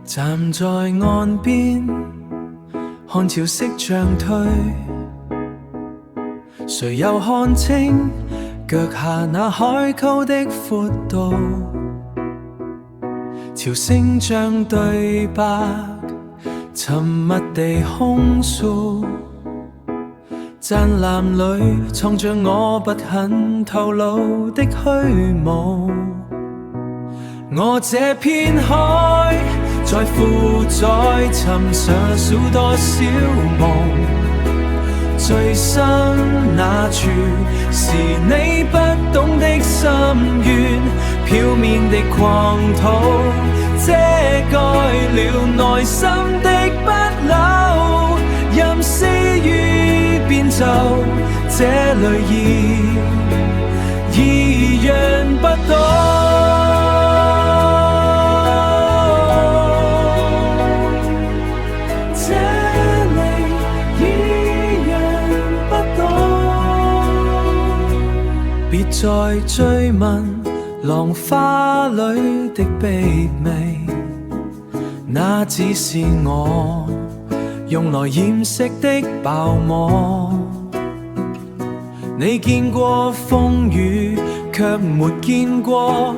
站在岸邊，看潮色漲退，誰又看清腳下那海溝的闊度？潮聲將對白沉默地控訴，湛藍裏藏着我不肯透露的虛無。我這片海在負載沉着數多少夢，最深那處是你不懂的心願，表面的狂土遮蓋了內心的不朽，任絲雨變奏，這淚依然不倒。別再追問浪花裏的卑微，那只是我用來掩飾的泡沫。你見過風雨，卻沒見過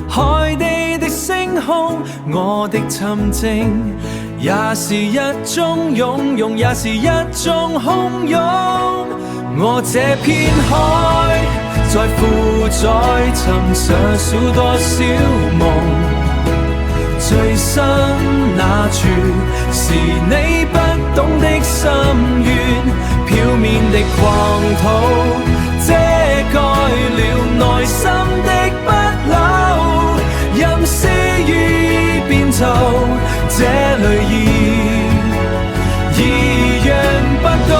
海底的星空。我的沉靜也是一種擁有，也是一種洶湧。我這片海在負載沉着數多少夢，最深那處是你不懂的心願，表面的狂土遮蓋了內心的不朽，任絲雨變奏，這淚依然不倒。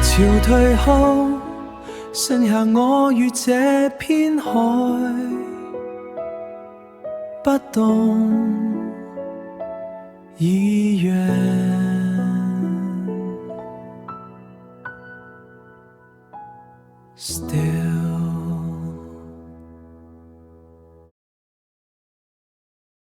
潮退後，剩下我與這片海，不動依然。Stay